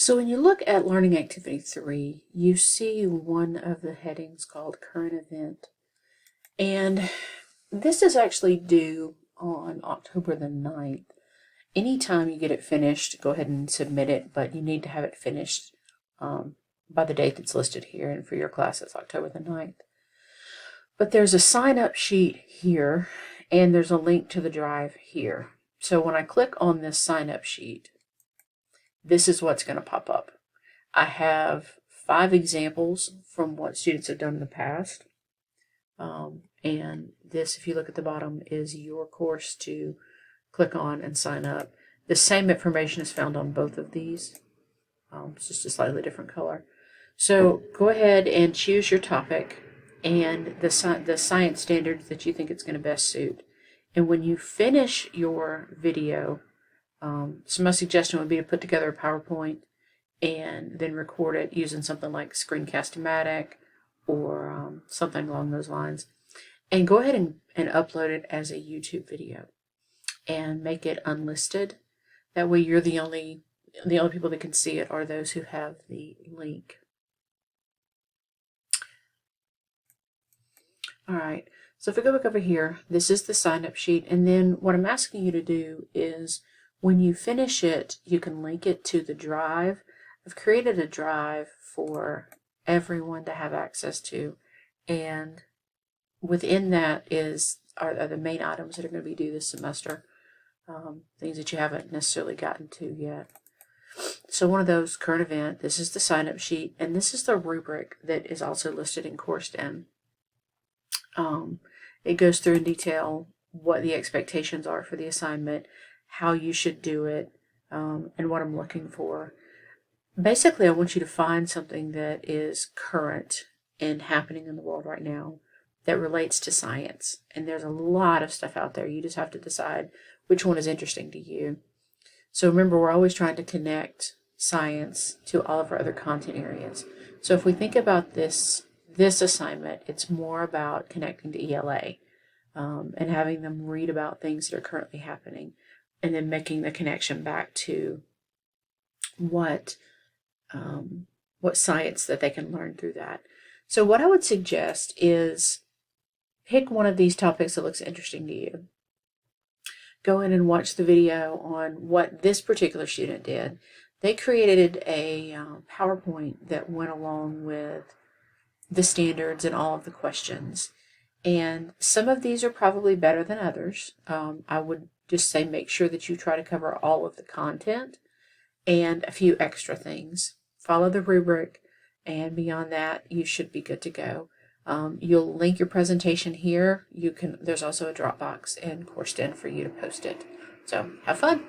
So when you look at Learning Activity 3, you see one of the headings called Current Event. And this is actually due on October the 9th. Anytime you get it finished, go ahead and submit it, but you need to have it finished by the date that's listed here, and for your class it's October the 9th. But there's a sign-up sheet here, and there's a link to the drive here. So when I click on this sign-up sheet, this is what's going to pop up. I have 5 examples from what students have done in the past. And this, if you look at the bottom, is your course to click on and sign up. The same information is found on both of these. It's just a slightly different color. So go ahead and choose your topic and the science standards that you think it's going to best suit. And when you finish your video, so my suggestion would be to put together a PowerPoint and then record it using something like Screencast-O-Matic or something along those lines. And go ahead and upload it as a YouTube video and make it unlisted. That way you're the only people that can see it are those who have the link. All right, so if we go back over here, this is the sign-up sheet, and then what I'm asking you to do is when you finish it, you can link it to the drive. I've created a drive for everyone to have access to, and within that are the main items that are going to be due this semester, things that you haven't necessarily gotten to yet. So one of those, current event, this is the sign-up sheet, and this is the rubric that is also listed in CourseDen. It goes through in detail what the expectations are for the assignment, how you should do it, and what I'm looking for. Basically, I want you to find something that is current and happening in the world right now that relates to science. And there's a lot of stuff out there. You just have to decide which one is interesting to you. So remember, we're always trying to connect science to all of our other content areas. So if we think about this assignment, it's more about connecting to ELA and having them read about things that are currently happening and then making the connection back to what science that they can learn through that. So what I would suggest is pick one of these topics that looks interesting to you. Go in and watch the video on what this particular student did. They created a PowerPoint that went along with the standards and all of the questions. And some of these are probably better than others. I would just say make sure that you try to cover all of the content and a few extra things. Follow the rubric, and beyond that, you should be good to go. You'll link your presentation here. There's also a Dropbox and CourseDen for you to post it. So have fun.